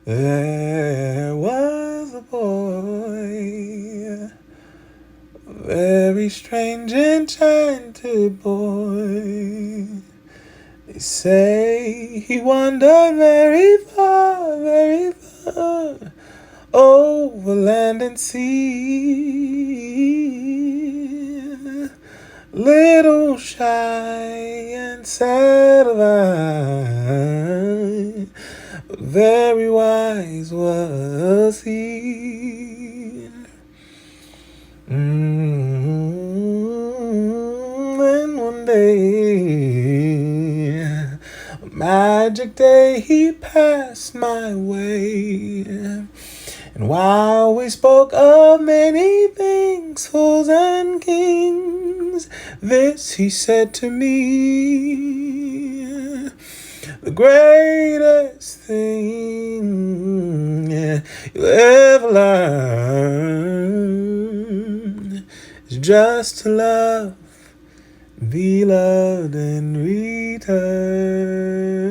There was a boy, very strange, enchanted boy. They say he wandered very far, over land and sea. Little shy and sad of eye, very wise was he. And one day, a magic day, he passed my way. And while we spoke of many things, fools and kings, this he said to me: the greatest thing you'll ever learn is just to love, be loved, and return.